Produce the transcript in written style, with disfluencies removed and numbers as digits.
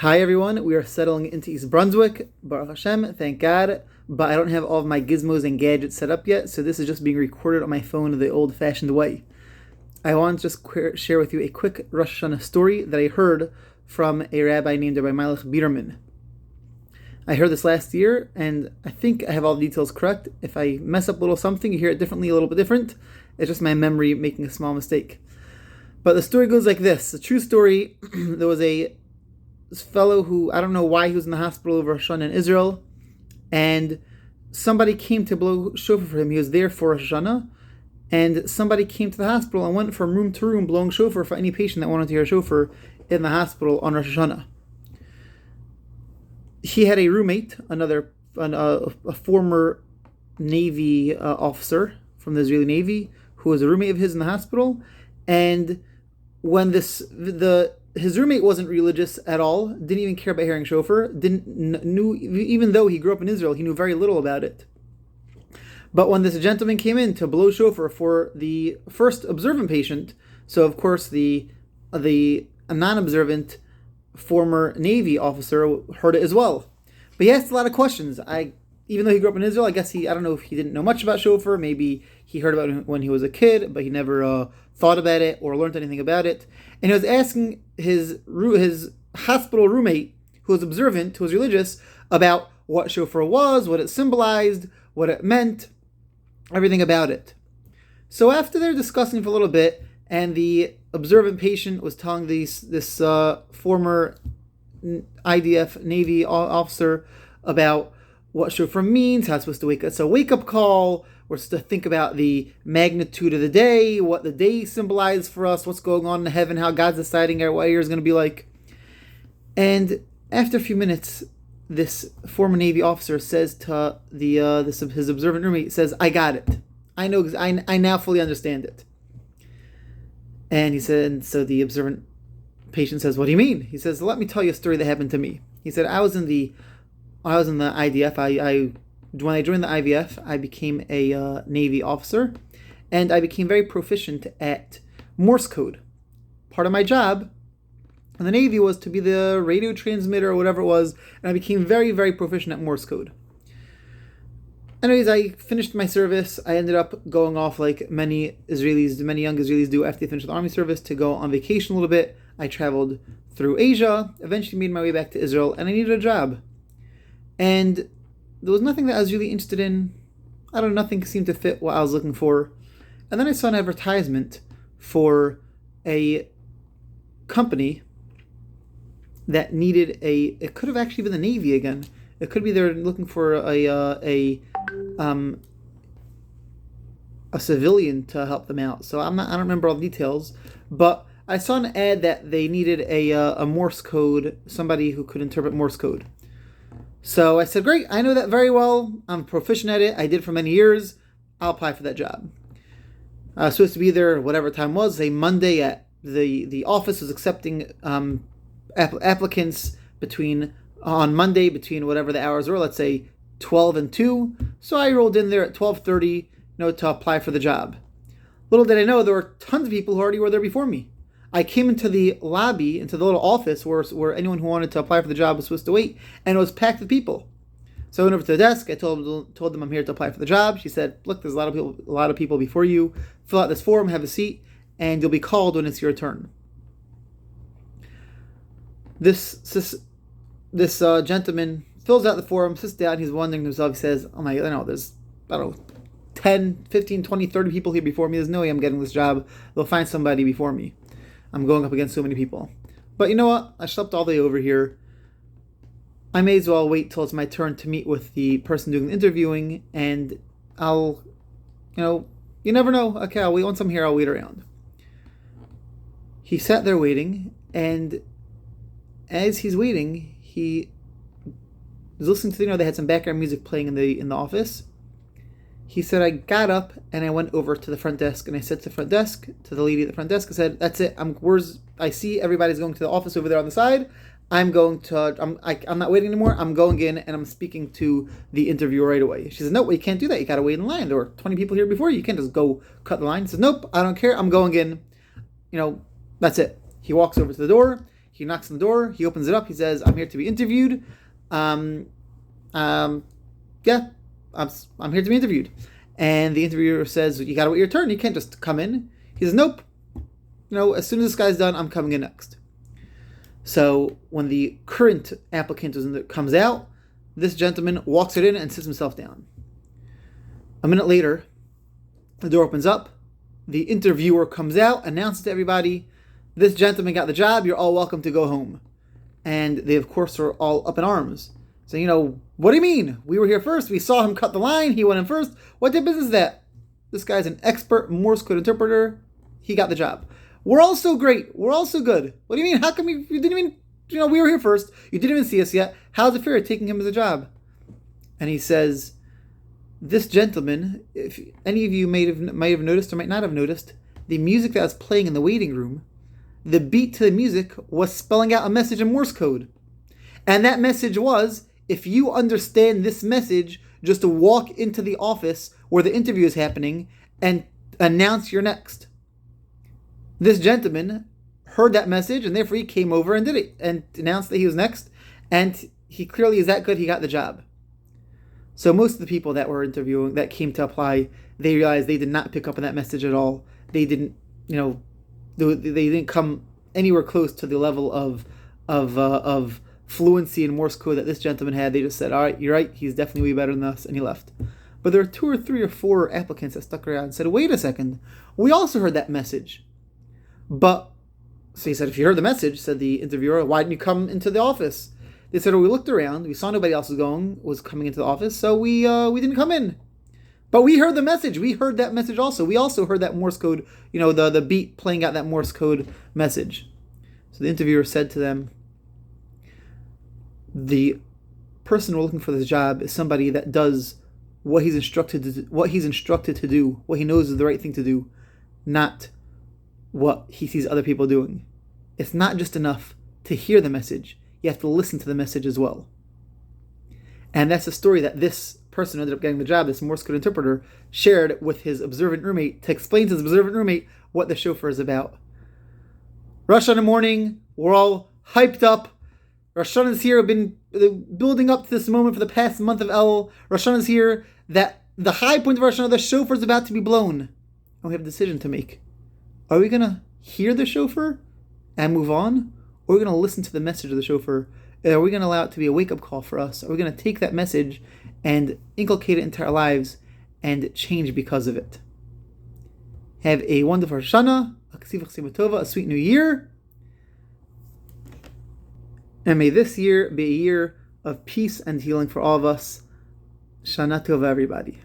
Hi everyone, we are settling into East Brunswick, Baruch Hashem, thank God, but I don't have all of my gizmos and gadgets set up yet, so this is just being recorded on my phone the old-fashioned way. I want to just share with you a quick Rosh Hashanah story that I heard from a rabbi named Rabbi Malach Biderman. I heard this last year, and I think I have all the details correct. If I mess up a little something, you hear it differently, a little bit different. It's just my memory making a small mistake. But the story goes like this. A true story. There was this fellow who, I don't know why he was in the hospital over Rosh Hashanah in Israel, and somebody came to blow shofar for him. He was there for Rosh Hashanah, and somebody came to the hospital and went from room to room blowing shofar for any patient that wanted to hear shofar in the hospital on Rosh Hashanah. He had a roommate, a former Navy officer from the Israeli Navy, who was a roommate of his in the hospital, and when his roommate wasn't religious at all, didn't even care about hearing shofar, knew, even though he grew up in Israel, he knew very little about it. But when this gentleman came in to blow shofar for the first observant patient, so of course the non-observant former Navy officer heard it as well. But he asked a lot of questions. Even though he grew up in Israel, I guess I don't know if he didn't know much about shofar. Maybe he heard about it when he was a kid, but he never thought about it or learned anything about it. And he was asking his hospital roommate, who was observant, who was religious, about what shofar was, what it symbolized, what it meant, everything about it. So after they're discussing for a little bit, and the observant patient was telling this former IDF Navy officer about what shofar means, how it's supposed to wake up. It's a wake-up call. We're supposed to think about the magnitude of the day, what the day symbolizes for us, what's going on in heaven, how God's deciding what our year is going to be like. And after a few minutes, this former Navy officer says to his observant roommate, says, "I got it. I know. I now fully understand it." And he said, and so the observant patient says, "What do you mean?" He says, "Let me tell you a story that happened to me." He said, I was in the IDF. When I joined the IVF, I became a Navy officer, and I became very proficient at Morse code. Part of my job in the Navy was to be the radio transmitter or whatever it was, and I became very, very proficient at Morse code. Anyways, I finished my service. I ended up going off like many young Israelis do after they finish the army service, to go on vacation a little bit. I traveled through Asia, eventually made my way back to Israel, and I needed a job. And there was nothing that I was really interested in. Nothing seemed to fit what I was looking for. And then I saw an advertisement for a company that needed it could have actually been the Navy again. It could be they're looking for a civilian to help them out. So I don't remember all the details, but I saw an ad that they needed a Morse code, somebody who could interpret Morse code. So I said, great, I know that very well. I'm proficient at it. I did for many years. I'll apply for that job. I was supposed to be there whatever time was, a Monday at the office was accepting applicants on Monday between whatever the hours were, let's say 12 and 2. So I rolled in there at 12:30, to apply for the job. Little did I know, there were tons of people who already were there before me. I came into the lobby, into the little office where anyone who wanted to apply for the job was supposed to wait, and it was packed with people. So I went over to the desk. I told them I'm here to apply for the job. She said, "Look, there's a lot of people before you. Fill out this form, have a seat, and you'll be called when it's your turn." This gentleman fills out the form, sits down. He's wondering to himself. He says, "Oh my, there's 10, 15, 20, 30 people here before me. There's no way I'm getting this job. They'll find somebody before me. I'm going up against so many people. But you know what? I slept all the way over here. I may as well wait till it's my turn to meet with the person doing the interviewing, and I'll, you never know. Okay, I'll wait. Once I'm here, I'll wait around." He sat there waiting, and as he's waiting, he was listening to, they had some background music playing in the office. He said, "I got up and I went over to the front desk, and I said to the lady at the front desk, I said, 'That's it. I see everybody's going to the office over there on the side. I'm not waiting anymore. I'm going in and I'm speaking to the interviewer right away.'" She said, "No, you can't do that. You got to wait in line. There were 20 people here before you. You can't just go cut the line." He says, "Nope, I don't care. I'm going in. That's it." He walks over to the door. He knocks on the door. He opens it up. He says, "I'm here to be interviewed. Um, yeah, I'm here to be interviewed." And the interviewer says, "You gotta wait your turn. You can't just come in." He says, "Nope. As soon as this guy's done, I'm coming in next." So when the current applicant comes out, this gentleman walks it in and sits himself down. A minute later, the door opens up. The interviewer comes out, announces to everybody, "This gentleman got the job. You're all welcome to go home." And they, of course, are all up in arms. So, what do you mean? We were here first. We saw him cut the line. He went in first. What type of business is that? This guy's an expert Morse code interpreter. He got the job. We're all so great. We're all so good. What do you mean? How come you didn't even, we were here first. You didn't even see us yet. How's it fair taking him as a job? And he says, "This gentleman, if any of you might have noticed or might not have noticed, the music that was playing in the waiting room, the beat to the music was spelling out a message in Morse code. And that message was, if you understand this message, just to walk into the office where the interview is happening and announce you're next." This gentleman heard that message, and therefore he came over and did it and announced that he was next. And he clearly is that good. He got the job. So most of the people that were interviewing, that came to apply, they realized they did not pick up on that message at all. They didn't, they didn't come anywhere close to the level of fluency in Morse code that this gentleman had. They just said, "All right, you're right. He's definitely way better than us," and he left. But there were 2 or 3 or 4 applicants that stuck around and said, "Wait a second. We also heard that message." So he said, "If you heard the message," said the interviewer, "why didn't you come into the office?" They said, "Oh, we looked around. We saw nobody else was coming into the office, so we didn't come in. But we heard the message. We heard that message also. We also heard that Morse code, the beat playing out that Morse code message." So the interviewer said to them, "The person we're looking for this job is somebody that does what he's instructed to do, what he knows is the right thing to do, not what he sees other people doing. It's not just enough to hear the message. You have to listen to the message as well." And that's the story that this person who ended up getting the job, this Morse code interpreter, shared with his observant roommate to explain to his observant roommate what the shofar is about. Rosh Hashanah morning, we're all hyped up. Rosh Hashanah is here. We've been building up to this moment for the past month of El. Rosh Hashanah is here. That the high point of Rosh Hashanah, the shofar is about to be blown. And we have a decision to make. Are we going to hear the shofar and move on? Or are we going to listen to the message of the shofar? Are we going to allow it to be a wake-up call for us? Are we going to take that message and inculcate it into our lives and change because of it? Have a wonderful Rosh Hashanah, a sweet new year. And may this year be a year of peace and healing for all of us. Shana Tova, everybody.